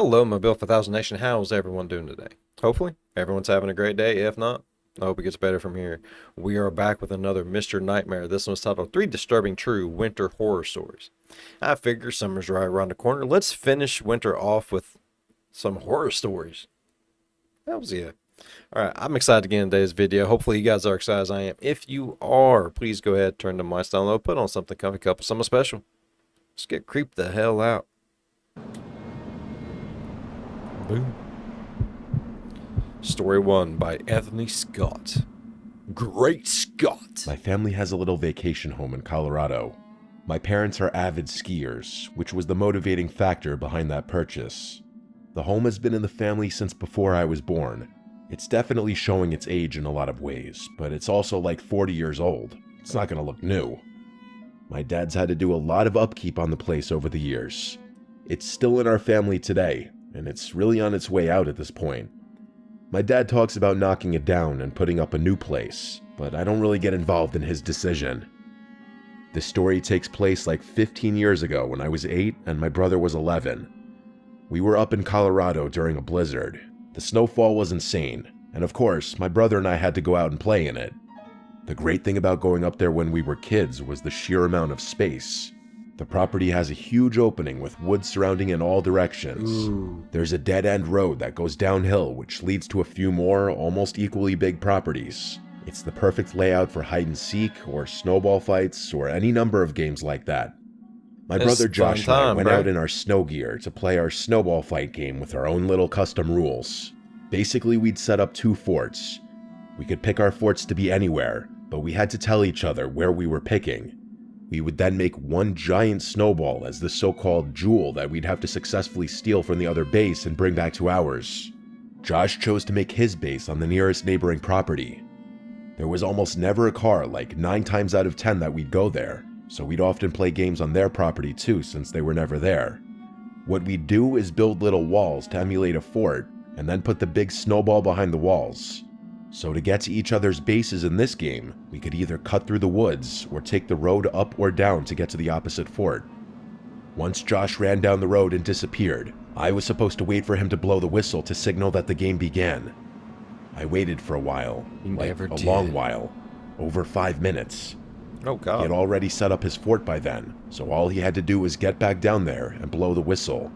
Hello, my Bill 1000 Nation. How's everyone doing today? Hopefully, everyone's having a great day. If not, I hope it gets better from here. We are back with another Mr. Nightmare. This one's titled 3 Disturbing True Winter Horror Stories. I figure summer's right around the corner. Let's finish winter off with some horror stories. That was it. Alright, I'm excited to get in today's video. Hopefully you guys are excited as I am. If you are, please go ahead, turn the mics down low, put on something comfy, cup of something special. Let's get creeped the hell out. Boom. Story 1 by Anthony Scott. Great Scott! My family has a little vacation home in Colorado. My parents are avid skiers, which was the motivating factor behind that purchase. The home has been in the family since before I was born. It's definitely showing its age in a lot of ways, but it's also like 40 years old. It's not gonna look new. My dad's had to do a lot of upkeep on the place over the years. It's still in our family today, and it's really on its way out at this point. My dad talks about knocking it down and putting up a new place, but I don't really get involved in his decision. This story takes place like 15 years ago when I was 8 and my brother was 11. We were up in Colorado during a blizzard. The snowfall was insane, and of course, my brother and I had to go out and play in it. The great thing about going up there when we were kids was the sheer amount of space. The property has a huge opening with woods surrounding in all directions. Ooh. There's a dead-end road that goes downhill which leads to a few more, almost equally big properties. It's the perfect layout for hide-and-seek or snowball fights or any number of games like that. My brother Josh and I went out in our snow gear to play our snowball fight game with our own little custom rules. Basically, we'd set up 2 forts. We could pick our forts to be anywhere, but we had to tell each other where we were picking. We would then make one giant snowball as the so-called jewel that we'd have to successfully steal from the other base and bring back to ours. Josh chose to make his base on the nearest neighboring property. There was almost never a car, like 9 times out of 10 that we'd go there, so we'd often play games on their property too since they were never there. What we'd do is build little walls to emulate a fort, and then put the big snowball behind the walls. So to get to each other's bases in this game, we could either cut through the woods or take the road up or down to get to the opposite fort. Once Josh ran down the road and disappeared, I was supposed to wait for him to blow the whistle to signal that the game began. I waited for a while, like a long while, over 5 minutes. Oh God. He had already set up his fort by then, so all he had to do was get back down there and blow the whistle.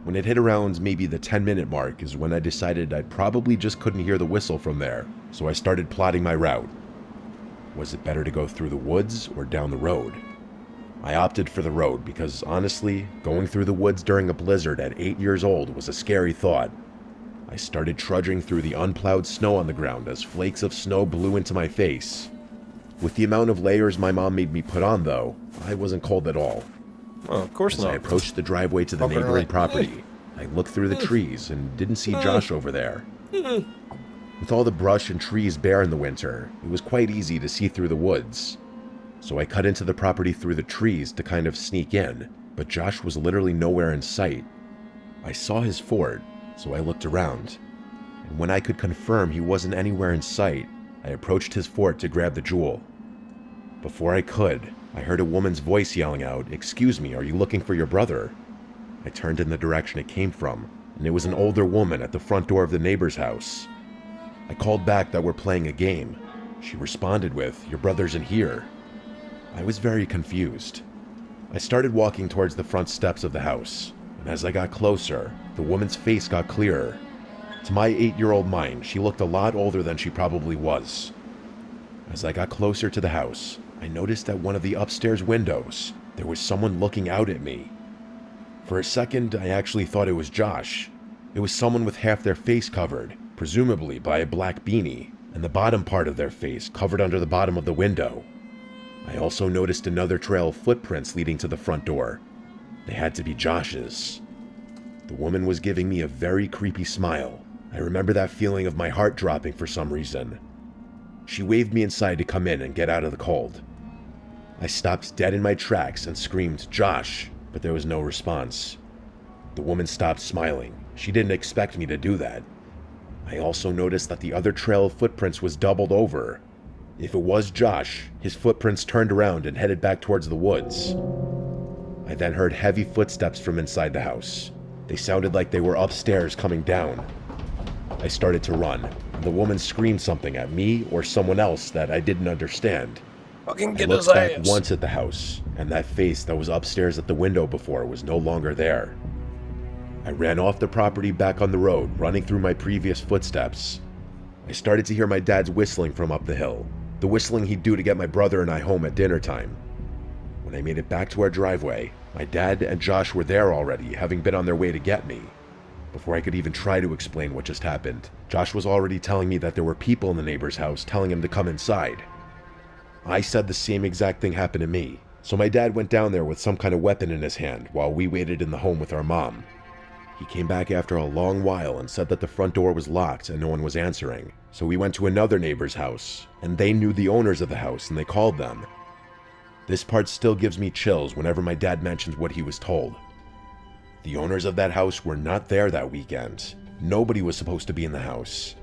When it hit around maybe the 10-minute mark is when I decided I probably just couldn't hear the whistle from there, so I started plotting my route. Was it better to go through the woods or down the road? I opted for the road because honestly, going through the woods during a blizzard at 8 years old was a scary thought. I started trudging through the unplowed snow on the ground as flakes of snow blew into my face. With the amount of layers my mom made me put on though, I wasn't cold at all. Well, of course As not. I approached the driveway to the neighboring property, I looked through the trees and didn't see Josh over there. With all the brush and trees bare in the winter, it was quite easy to see through the woods. So I cut into the property through the trees to kind of sneak in, but Josh was literally nowhere in sight. I saw his fort, so I looked around. And when I could confirm he wasn't anywhere in sight, I approached his fort to grab the jewel. Before I could, I heard a woman's voice yelling out, "Excuse me, are you looking for your brother?" I turned in the direction it came from, and it was an older woman at the front door of the neighbor's house. I called back that we're playing a game. She responded with, "Your brother's in here." I was very confused. I started walking towards the front steps of the house, and as I got closer, the woman's face got clearer. To my 8-year-old mind, she looked a lot older than she probably was. As I got closer to the house, I noticed at one of the upstairs windows, there was someone looking out at me. For a second, I actually thought it was Josh. It was someone with half their face covered, presumably by a black beanie, and the bottom part of their face covered under the bottom of the window. I also noticed another trail of footprints leading to the front door. They had to be Josh's. The woman was giving me a very creepy smile. I remember that feeling of my heart dropping for some reason. She waved me inside to come in and get out of the cold. I stopped dead in my tracks and screamed, "Josh," but there was no response. The woman stopped smiling. She didn't expect me to do that. I also noticed that the other trail of footprints was doubled over. If it was Josh, his footprints turned around and headed back towards the woods. I then heard heavy footsteps from inside the house. They sounded like they were upstairs coming down. I started to run, and the woman screamed something at me or someone else that I didn't understand. Fucking I get looked his back ass. once at the house, and that face that was upstairs at the window before was no longer there. I ran off the property back on the road, running through my previous footsteps. I started to hear my dad's whistling from up the hill, the whistling he'd do to get my brother and I home at dinner time. When I made it back to our driveway, my dad and Josh were there already, having been on their way to get me. Before I could even try to explain what just happened, Josh was already telling me that there were people in the neighbor's house telling him to come inside. I said the same exact thing happened to me, so my dad went down there with some kind of weapon in his hand while we waited in the home with our mom. He came back after a long while and said that the front door was locked and no one was answering, so we went to another neighbor's house, and they knew the owners of the house and they called them. This part still gives me chills whenever my dad mentions what he was told. The owners of that house were not there that weekend. Nobody was supposed to be in the house.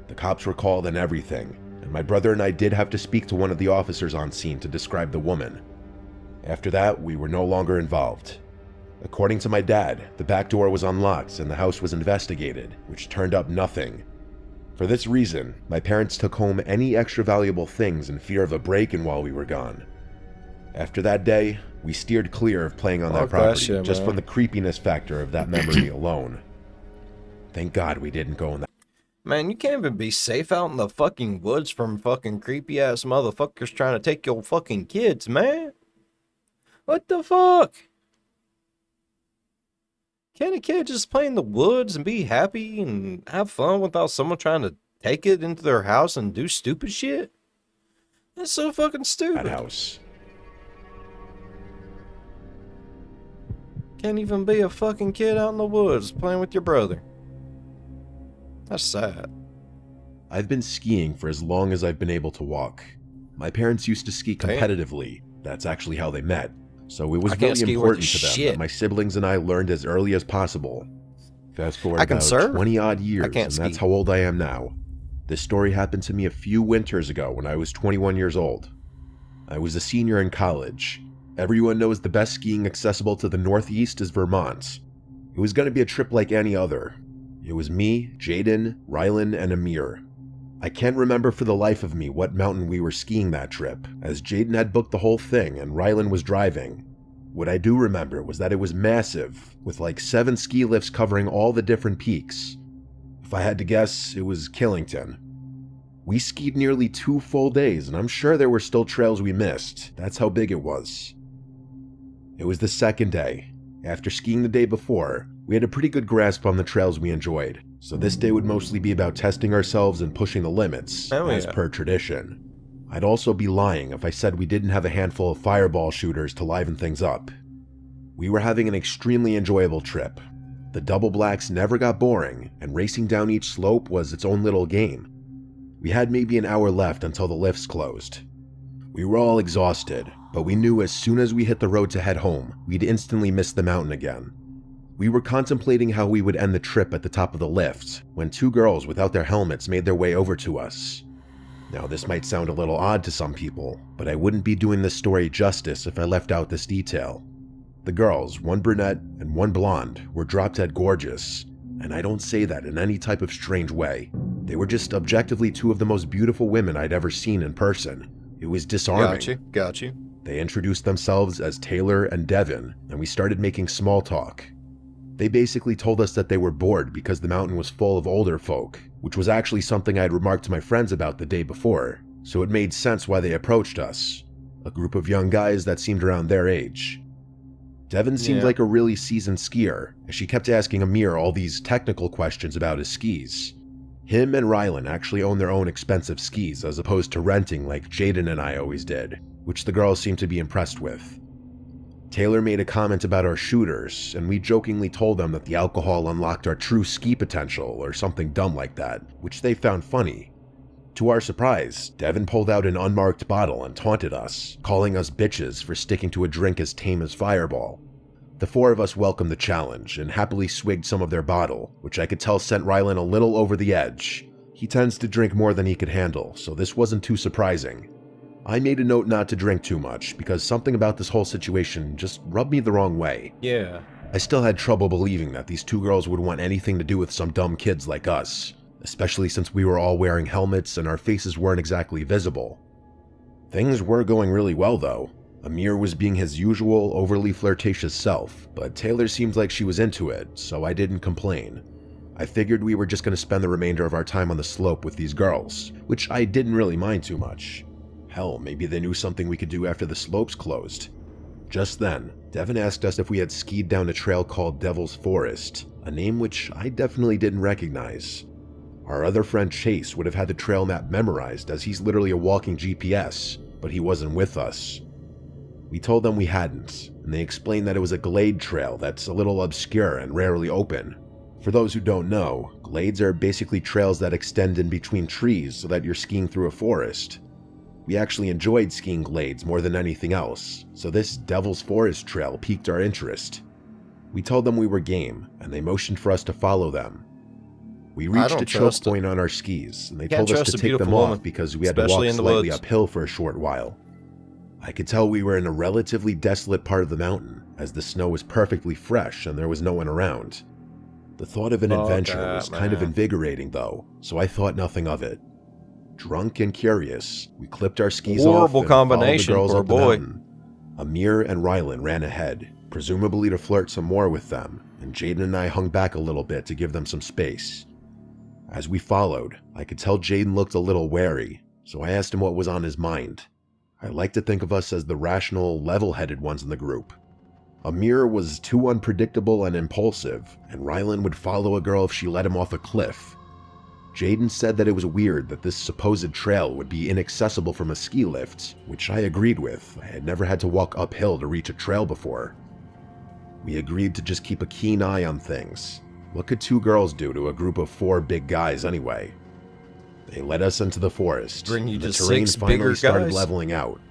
The cops were called and everything, and my brother and I did have to speak to one of the officers on scene to describe the woman. After that, we were no longer involved. According to my dad, the back door was unlocked and the house was investigated, which turned up nothing. For this reason, my parents took home any extra valuable things in fear of a break-in while we were gone. After that day, we steered clear of playing on that property, shit, just man. from the creepiness factor of that memory alone. Thank God we didn't go in that. Man, you can't even be safe out in the fucking woods from fucking creepy ass motherfuckers trying to take your fucking kids, man. What the fuck? Can't a kid just play in the woods and be happy and have fun without someone trying to take it into their house and do stupid shit? That's so fucking stupid. house. Can't even be a fucking kid out in the woods playing with your brother. That's sad. I've been skiing for as long as I've been able to walk. My parents used to ski competitively. That's actually how they met. So it was I can't very ski worth important to them shit. that my siblings and I learned as early as possible. Fast forward I can about surf. 20 odd years, I can't and ski. that's how old I am now. This story happened to me a few winters ago when I was 21 years old. I was a senior in college. Everyone knows the best skiing accessible to the Northeast is Vermont. It was going to be a trip like any other. It was me, Jaden, Rylan, and Amir. I can't remember for the life of me what mountain we were skiing that trip, as Jaden had booked the whole thing and Rylan was driving. What I do remember was that it was massive, with like 7 ski lifts covering all the different peaks. If I had to guess, it was Killington. We skied nearly 2 full days, and I'm sure there were still trails we missed. That's how big it was. It was the second day. After skiing the day before, we had a pretty good grasp on the trails we enjoyed, so this day would mostly be about testing ourselves and pushing the limits, as per tradition. I'd also be lying if I said we didn't have a handful of fireball shooters to liven things up. We were having an extremely enjoyable trip. The double blacks never got boring, and racing down each slope was its own little game. We had maybe an hour left until the lifts closed. We were all exhausted, but we knew as soon as we hit the road to head home, we'd instantly miss the mountain again. We were contemplating how we would end the trip at the top of the lift when 2 girls without their helmets made their way over to us. Now, this might sound a little odd to some people, but I wouldn't be doing this story justice if I left out this detail. The girls, one brunette and one blonde, were drop-dead gorgeous, and I don't say that in any type of strange way. They were just objectively 2 of the most beautiful women I'd ever seen in person. It was disarming. Got you. They introduced themselves as Taylor and Devin, and we started making small talk. They basically told us that they were bored because the mountain was full of older folk, which was actually something I had remarked to my friends about the day before, so it made sense why they approached us. A group of young guys that seemed around their age. Devin seemed like a really seasoned skier, as she kept asking Amir all these technical questions about his skis. Him and Rylan actually own their own expensive skis as opposed to renting like Jaden and I always did, which the girls seemed to be impressed with. Taylor made a comment about our shooters, and we jokingly told them that the alcohol unlocked our true ski potential or something dumb like that, which they found funny. To our surprise, Devin pulled out an unmarked bottle and taunted us, calling us bitches for sticking to a drink as tame as Fireball. The 4 of us welcomed the challenge and happily swigged some of their bottle, which I could tell sent Rylan a little over the edge. He tends to drink more than he could handle, so this wasn't too surprising. I made a note not to drink too much because something about this whole situation just rubbed me the wrong way. Yeah. I still had trouble believing that these two girls would want anything to do with some dumb kids like us, especially since we were all wearing helmets and our faces weren't exactly visible. Things were going really well though. Amir was being his usual, overly flirtatious self, but Taylor seemed like she was into it, so I didn't complain. I figured we were just going to spend the remainder of our time on the slope with these girls, which I didn't really mind too much. Hell, maybe they knew something we could do after the slopes closed. Just then, Devin asked us if we had skied down a trail called Devil's Forest, a name which I definitely didn't recognize. Our other friend Chase would have had the trail map memorized as he's literally a walking GPS, but he wasn't with us. We told them we hadn't, and they explained that it was a glade trail that's a little obscure and rarely open. For those who don't know, glades are basically trails that extend in between trees so that you're skiing through a forest. We actually enjoyed skiing glades more than anything else, so this Devil's Forest trail piqued our interest. We told them we were game, and they motioned for us to follow them. We reached a choke point on our skis, and they told us to take them off because we had to walk slightly uphill for a short while. I could tell we were in a relatively desolate part of the mountain, as the snow was perfectly fresh and there was no one around. The thought of an adventure was kind of invigorating though, so I thought nothing of it. Drunk and curious, we clipped our skis off and followed the girls up the mountain. Amir and Rylan ran ahead, presumably to flirt some more with them, and Jaden and I hung back a little bit to give them some space. As we followed, I could tell Jaden looked a little wary, so I asked him what was on his mind. I like to think of us as the rational, level-headed ones in the group. Amir was too unpredictable and impulsive, and Rylan would follow a girl if she led him off a cliff. Jaden said that it was weird that this supposed trail would be inaccessible from a ski lift, which I agreed with. I had never had to walk uphill to reach a trail before. We agreed to just keep a keen eye on things. What could two girls do to a group of 4 big guys anyway? They led us into the forest. The terrain finally started leveling out.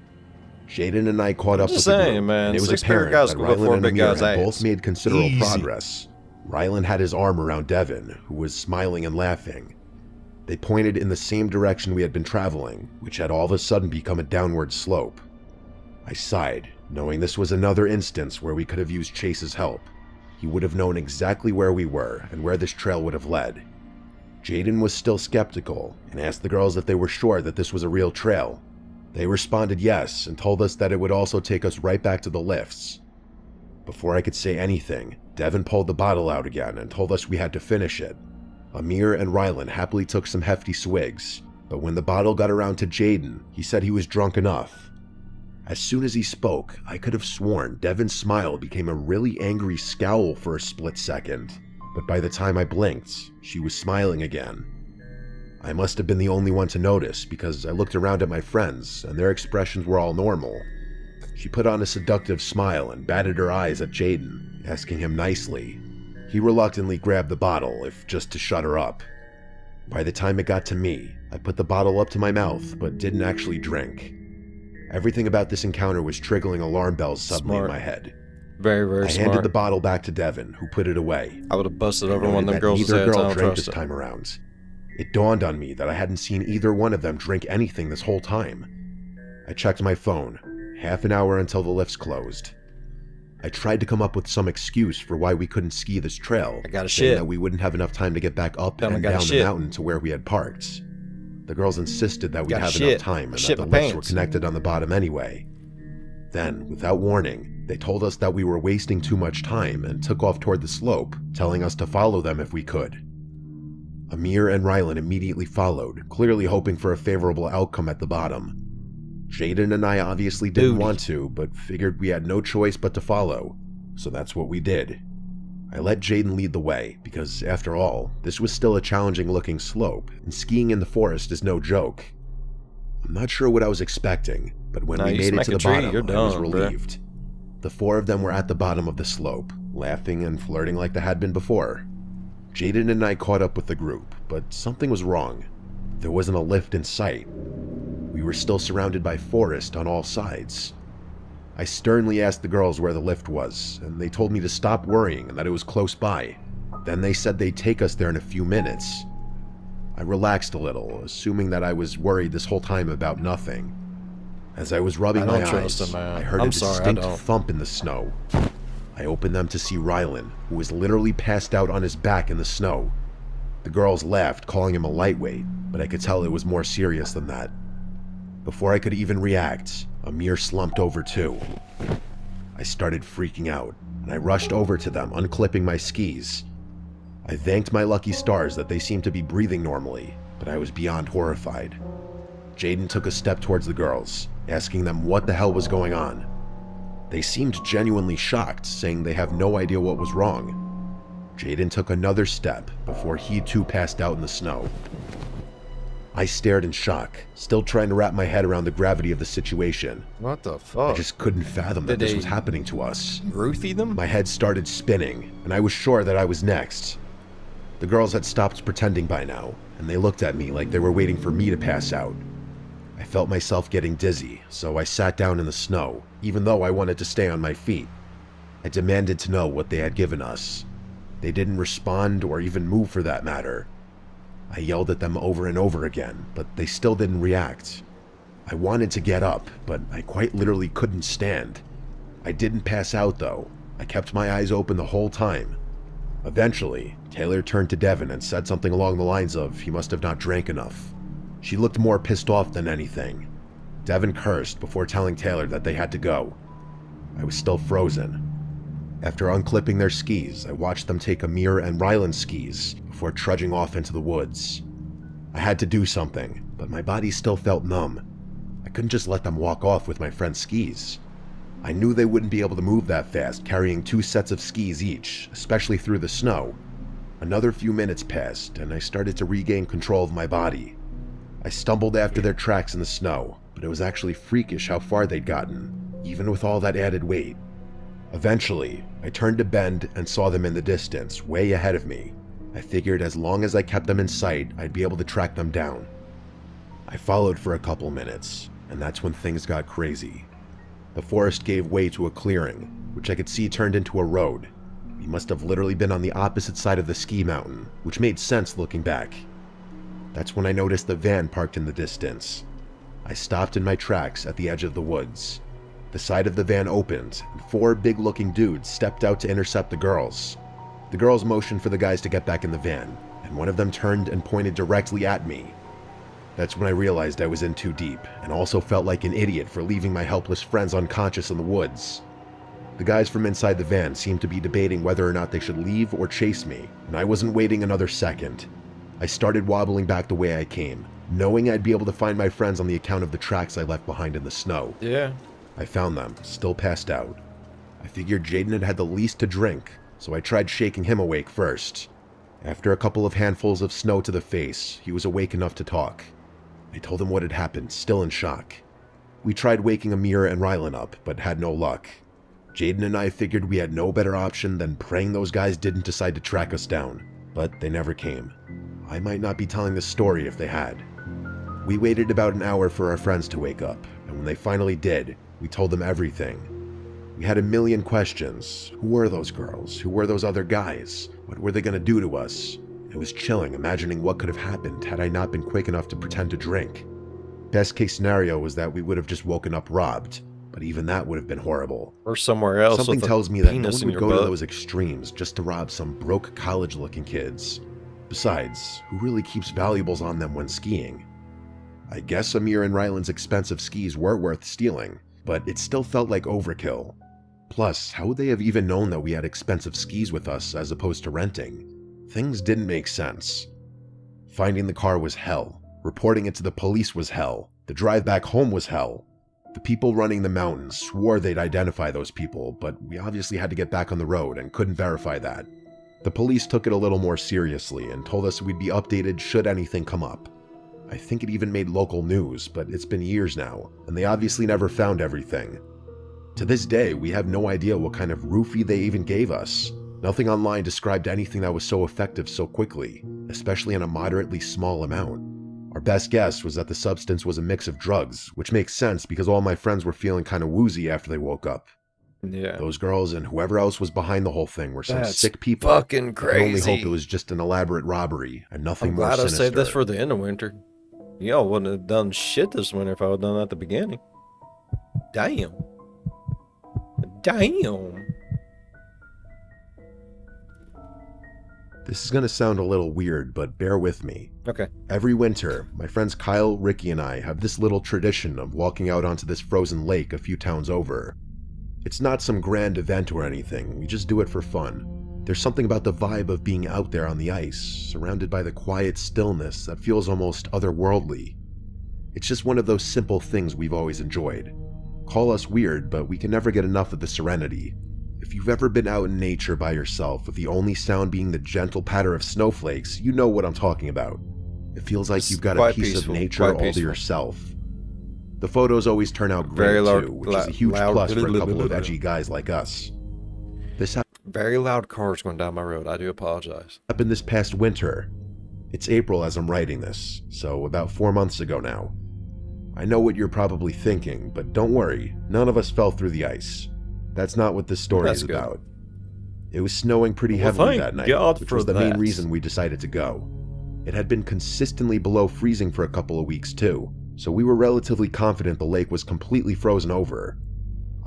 Jaden and I caught up with the group, and it was apparent that Rylan and Amir had both made considerable progress. Rylan had his arm around Devin, who was smiling and laughing. They pointed in the same direction we had been traveling, which had all of a sudden become a downward slope. I sighed, knowing this was another instance where we could have used Chase's help. He would have known exactly where we were and where this trail would have led. Jaden was still skeptical and asked the girls if they were sure that this was a real trail. They responded yes and told us that it would also take us right back to the lifts. Before I could say anything, Devin pulled the bottle out again and told us we had to finish it. Amir and Rylan happily took some hefty swigs, but when the bottle got around to Jaden, he said he was drunk enough. As soon as he spoke, I could have sworn Devin's smile became a really angry scowl for a split second, but by the time I blinked, she was smiling again. I must have been the only one to notice because I looked around at my friends and their expressions were all normal. She put on a seductive smile and batted her eyes at Jaden, asking him nicely. He reluctantly grabbed the bottle, if just to shut her up. By the time it got to me, I put the bottle up to my mouth but didn't actually drink. Everything about this encounter was triggering alarm bells suddenly in my head. Very, very smart. I handed the bottle back to Devin, who put it away. I would have busted over one of them girls' heads. Neither girl drank this time around. It dawned on me that I hadn't seen either one of them drink anything this whole time. I checked my phone. Half an hour until the lifts closed. I tried to come up with some excuse for why we couldn't ski this trail. Saying that we wouldn't have enough time to get back up and down the mountain to where we had parked. The girls insisted that we'd have enough time and that the lifts were connected on the bottom anyway. Then, without warning, they told us that we were wasting too much time and took off toward the slope, telling us to follow them if we could. Amir and Rylan immediately followed, clearly hoping for a favorable outcome at the bottom. Jaden and I obviously didn't want to, but figured we had no choice but to follow, so that's what we did. I let Jaden lead the way, because after all, this was still a challenging looking slope, and skiing in the forest is no joke. I'm not sure what I was expecting, but when we made it to the bottom, I was relieved. The 4 of them were at the bottom of the slope, laughing and flirting like they had been before. Jaden and I caught up with the group, but something was wrong. There wasn't a lift in sight. We were still surrounded by forest on all sides. I sternly asked the girls where the lift was, and they told me to stop worrying and that it was close by. Then they said they'd take us there in a few minutes. I relaxed a little, assuming that I was worried this whole time about nothing. As I was rubbing my eyes, I heard a distinct thump in the snow. I opened them to see Rylan, who was literally passed out on his back in the snow. The girls laughed, calling him a lightweight, but I could tell it was more serious than that. Before I could even react, Amir slumped over too. I started freaking out, and I rushed over to them, unclipping my skis. I thanked my lucky stars that they seemed to be breathing normally, but I was beyond horrified. Jaden took a step towards the girls, asking them what the hell was going on. They seemed genuinely shocked, saying they have no idea what was wrong. Jaden took another step before he too passed out in the snow. I stared in shock, still trying to wrap my head around the gravity of the situation. What the fuck? I just couldn't fathom that this was happening to us. Ruthie them? My head started spinning, and I was sure that I was next. The girls had stopped pretending by now, and they looked at me like they were waiting for me to pass out. I felt myself getting dizzy, so I sat down in the snow, even though I wanted to stay on my feet. I demanded to know what they had given us. They didn't respond or even move for that matter. I yelled at them over and over again, but they still didn't react. I wanted to get up, but I quite literally couldn't stand. I didn't pass out though. I kept my eyes open the whole time. Eventually, Taylor turned to Devin and said something along the lines of he must have not drank enough. She looked more pissed off than anything. Devin cursed before telling Taylor that they had to go. I was still frozen. After unclipping their skis, I watched them take Amir and Rylan's skis before trudging off into the woods. I had to do something, but my body still felt numb. I couldn't just let them walk off with my friend's skis. I knew they wouldn't be able to move that fast, carrying 2 sets of skis each, especially through the snow. Another few minutes passed, and I started to regain control of my body. I stumbled after their tracks in the snow, but it was actually freakish how far they'd gotten, even with all that added weight. Eventually, I turned a bend and saw them in the distance, way ahead of me. I figured as long as I kept them in sight, I'd be able to track them down. I followed for a couple minutes, and that's when things got crazy. The forest gave way to a clearing, which I could see turned into a road. We must have literally been on the opposite side of the ski mountain, which made sense looking back. That's when I noticed the van parked in the distance. I stopped in my tracks at the edge of the woods. The side of the van opened, and 4 big-looking dudes stepped out to intercept the girls. The girls motioned for the guys to get back in the van, and one of them turned and pointed directly at me. That's when I realized I was in too deep, and also felt like an idiot for leaving my helpless friends unconscious in the woods. The guys from inside the van seemed to be debating whether or not they should leave or chase me, and I wasn't waiting another second. I started wobbling back the way I came, knowing I'd be able to find my friends on the account of the tracks I left behind in the snow. Yeah. I found them, still passed out. I figured Jaden had had the least to drink, so I tried shaking him awake first. After a couple of handfuls of snow to the face, he was awake enough to talk. I told him what had happened, still in shock. We tried waking Amir and Rylan up, but had no luck. Jaden and I figured we had no better option than praying those guys didn't decide to track us down, but they never came. I might not be telling this story if they had. We waited about an hour for our friends to wake up, and when they finally did, we told them everything. We had a million questions. Who were those girls? Who were those other guys? What were they going to do to us? It was chilling imagining what could have happened had I not been quick enough to pretend to drink. Best case scenario was that we would have just woken up robbed, but even that would have been horrible. Or somewhere else. Something with a tells me that no penis one in would your go to butt. those extremes just to rob some broke college-looking kids. Besides, who really keeps valuables on them when skiing? I guess Amir and Rylan's expensive skis were worth stealing, but it still felt like overkill. Plus, how would they have even known that we had expensive skis with us as opposed to renting? Things didn't make sense. Finding the car was hell. Reporting it to the police was hell. The drive back home was hell. The people running the mountains swore they'd identify those people, but we obviously had to get back on the road and couldn't verify that. The police took it a little more seriously and told us we'd be updated should anything come up. I think it even made local news, but it's been years now, and they obviously never found everything. To this day, we have no idea what kind of roofie they even gave us. Nothing online described anything that was so effective so quickly, especially in a moderately small amount. Our best guess was that the substance was a mix of drugs, which makes sense because all my friends were feeling kind of woozy after they woke up. Yeah. Those girls and whoever else was behind the whole thing were some That's sick people. fucking I can only crazy. hope it was just an elaborate robbery and nothing I'm more glad I sinister. saved this for the end of winter. Y'all wouldn't have done shit this winter if I would have done that at the beginning. Damn. Damn. This is going to sound a little weird, but bear with me. Okay. Every winter, my friends Kyle, Ricky, and I have this little tradition of walking out onto this frozen lake a few towns over. It's not some grand event or anything, we just do it for fun. There's something about the vibe of being out there on the ice, surrounded by the quiet stillness that feels almost otherworldly. It's just one of those simple things we've always enjoyed. Call us weird, but we can never get enough of the serenity. If you've ever been out in nature by yourself with the only sound being the gentle patter of snowflakes, you know what I'm talking about. It feels like you've got a piece of nature all to yourself. The photos always turn out great too, which is a huge plus for a couple of edgy guys like us. This Very loud cars going down my road. I do apologize. happened this past winter. It's April as I'm writing this, so about 4 months ago now. I know what you're probably thinking, but don't worry, none of us fell through the ice. That's not what this story is about. It was snowing pretty heavily that night, which was the main reason we decided to go. It had been consistently below freezing for a couple of weeks too, so we were relatively confident the lake was completely frozen over.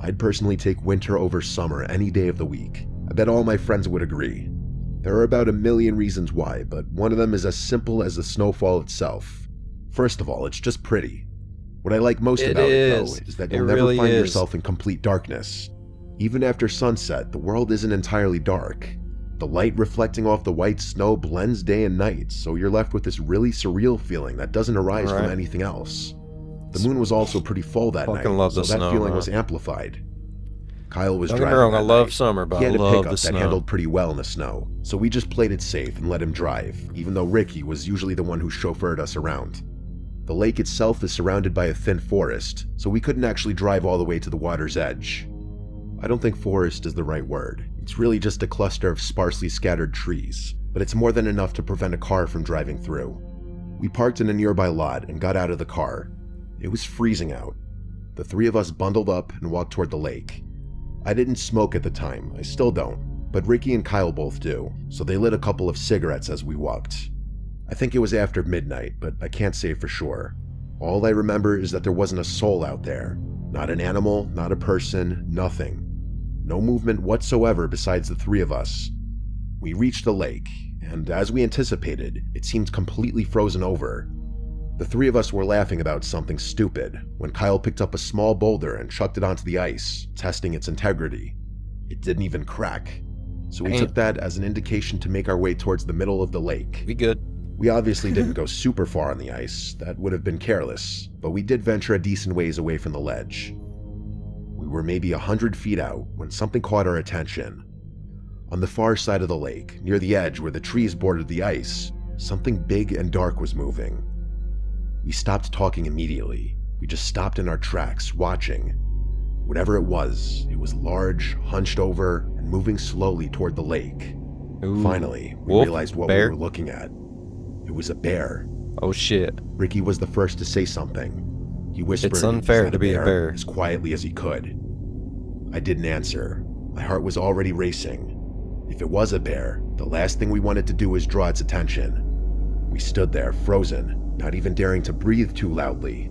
I'd personally take winter over summer any day of the week. I bet all my friends would agree. There are about a million reasons why, but one of them is as simple as the snowfall itself. First of all, it's just pretty. What I like most about it, though, is that you'll never find yourself in complete darkness. Even after sunset, the world isn't entirely dark. The light reflecting off the white snow blends day and night, so you're left with this really surreal feeling that doesn't arise from anything else. The moon was also pretty full that night, so that feeling was amplified. Kyle was driving. Don't get me wrong, I love summer, but I love the snow. He had a pickup that handled pretty well in the snow, so we just played it safe and let him drive, even though Ricky was usually the one who chauffeured us around. The lake itself is surrounded by a thin forest, so we couldn't actually drive all the way to the water's edge. I don't think forest is the right word. It's really just a cluster of sparsely scattered trees, but it's more than enough to prevent a car from driving through. We parked in a nearby lot and got out of the car. It was freezing out. The three of us bundled up and walked toward the lake. I didn't smoke at the time, I still don't, but Ricky and Kyle both do, so they lit a couple of cigarettes as we walked. I think it was after midnight, but I can't say for sure. All I remember is that there wasn't a soul out there. Not an animal, not a person, nothing. No movement whatsoever besides the three of us. We reached the lake, and as we anticipated, it seemed completely frozen over. The three of us were laughing about something stupid when Kyle picked up a small boulder and chucked it onto the ice, testing its integrity. It didn't even crack, so we took that as an indication to make our way towards the middle of the lake. We good. We obviously didn't go super far on the ice, that would have been careless, but we did venture a decent ways away from the ledge. We were maybe 100 feet out when something caught our attention. On the far side of the lake, near the edge where the trees bordered the ice, something big and dark was moving. We stopped talking immediately. We just stopped in our tracks, watching. Whatever it was large, hunched over, and moving slowly toward the lake. Ooh. Finally, we realized what we were looking at. It was a bear. Oh shit. Ricky was the first to say something. He whispered, "It's unfair to be a bear," as quietly as he could. I didn't answer. My heart was already racing. If it was a bear, the last thing we wanted to do was draw its attention. We stood there, frozen, not even daring to breathe too loudly.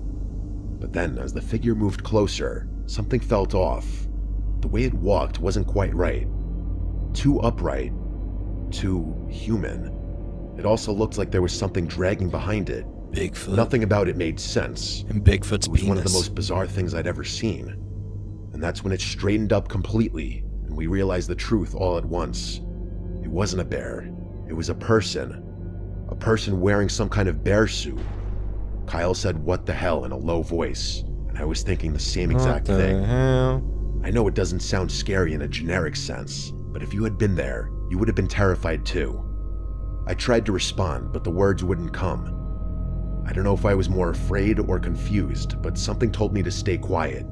But then, as the figure moved closer, something felt off. The way it walked wasn't quite right. Too upright. Too human. It also looked like there was something dragging behind it. Bigfoot. Nothing about it made sense. And Bigfoot's It was one of the most bizarre things I'd ever seen. And that's when it straightened up completely, and we realized the truth all at once. It wasn't a bear. It was a person. A person wearing some kind of bear suit. Kyle said, "What the hell," in a low voice, and I was thinking the same exact thing. Hell? I know it doesn't sound scary in a generic sense, but if you had been there, you would have been terrified too. I tried to respond, but the words wouldn't come. I don't know if I was more afraid or confused, but something told me to stay quiet.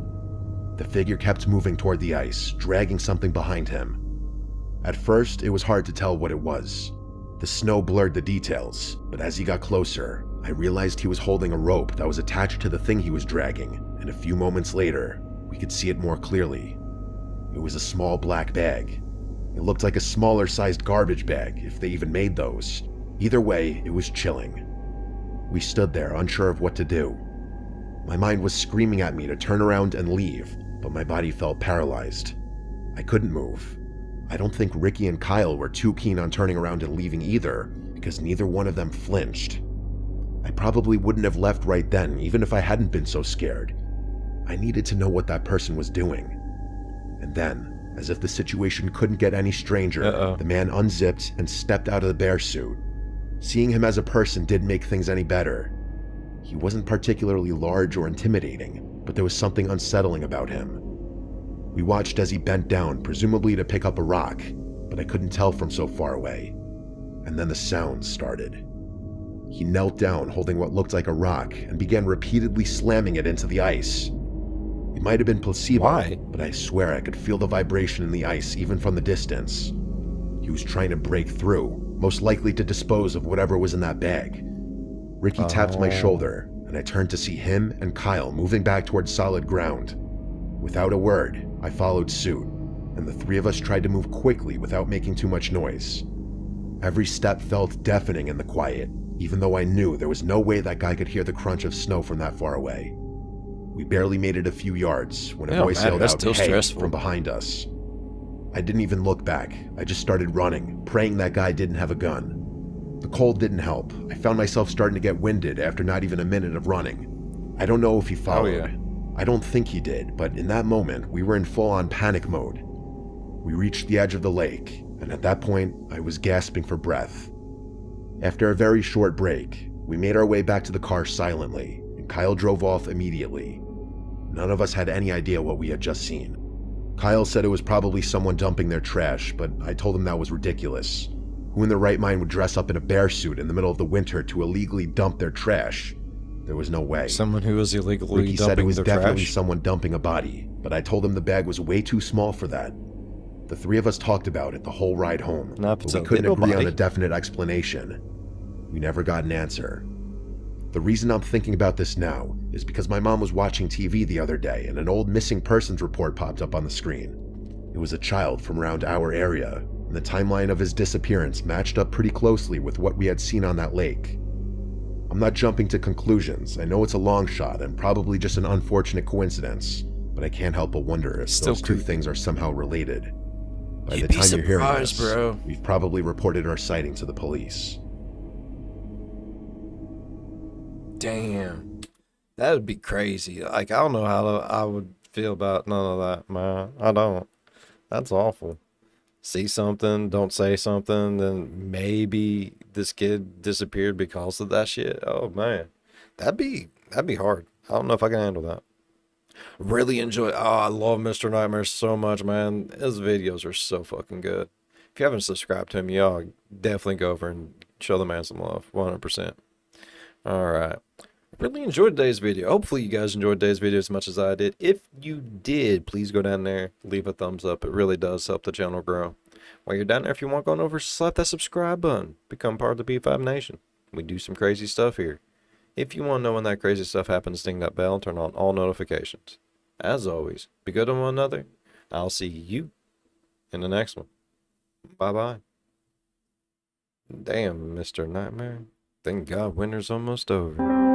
The figure kept moving toward the ice, dragging something behind him. At first, it was hard to tell what it was. The snow blurred the details, but as he got closer, I realized he was holding a rope that was attached to the thing he was dragging, and a few moments later, we could see it more clearly. It was a small black bag. It looked like a smaller sized garbage bag, if they even made those. Either way, it was chilling. We stood there, unsure of what to do. My mind was screaming at me to turn around and leave, but my body felt paralyzed. I couldn't move. I don't think Ricky and Kyle were too keen on turning around and leaving either, because neither one of them flinched. I probably wouldn't have left right then, even if I hadn't been so scared. I needed to know what that person was doing. And then, as if the situation couldn't get any stranger, the man unzipped and stepped out of the bear suit. Seeing him as a person didn't make things any better. He wasn't particularly large or intimidating, but there was something unsettling about him. We watched as he bent down, presumably to pick up a rock, but I couldn't tell from so far away. And then the sounds started. He knelt down holding what looked like a rock and began repeatedly slamming it into the ice. It might have been placebo, but I swear I could feel the vibration in the ice even from the distance. He was trying to break through, most likely to dispose of whatever was in that bag. Ricky tapped my shoulder, and I turned to see him and Kyle moving back towards solid ground. Without a word, I followed suit, and the three of us tried to move quickly without making too much noise. Every step felt deafening in the quiet, even though I knew there was no way that guy could hear the crunch of snow from that far away. We barely made it a few yards when a voice yelled out, "Hey," from behind us. I didn't even look back. I just started running, praying that guy didn't have a gun. The cold didn't help. I found myself starting to get winded after not even a minute of running. I don't know if he followed. I don't think he did, but in that moment, we were in full-on panic mode. We reached the edge of the lake, and at that point, I was gasping for breath. After a very short break, we made our way back to the car silently, and Kyle drove off immediately. None of us had any idea what we had just seen. Kyle said it was probably someone dumping their trash, but I told him that was ridiculous. Who in their right mind would dress up in a bear suit in the middle of the winter to illegally dump their trash? There was no way. Someone who was illegally dumping their trash? Ricky said it was definitely someone dumping a body, but I told him the bag was way too small for that. The three of us talked about it the whole ride home, but we couldn't agree on a definite explanation. We never got an answer. The reason I'm thinking about this now is because my mom was watching TV the other day and an old missing persons report popped up on the screen. It was a child from around our area, and the timeline of his disappearance matched up pretty closely with what we had seen on that lake. I'm not jumping to conclusions. I know it's a long shot and probably just an unfortunate coincidence, but I can't help but wonder if those two things are somehow related. By the time you're hearing this, we've probably reported our sighting to the police. Damn. That would be crazy. Like, I don't know how I would feel about none of that, man. I don't. That's awful. See something, don't say something, then maybe this kid disappeared because of that shit. Oh, man. That'd be hard. I don't know if I can handle that. Really enjoy. Oh, I love Mr. Nightmare so much, man. His videos are so fucking good. If you haven't subscribed to him, y'all definitely go over and show the man some love. 100%. All right. Really enjoyed today's video. Hopefully you guys enjoyed today's video as much as I did. If you did, please go down there, leave a thumbs up. It really does help the channel grow. While you're down there, if you want, going over, slap that subscribe button. Become part of the P5 Nation. We do some crazy stuff here. If you want to know when that crazy stuff happens, ding that bell, turn on all notifications. As always, be good to one another. I'll see you in the next one. Bye-bye. Damn, Mr. Nightmare. Thank God winter's almost over.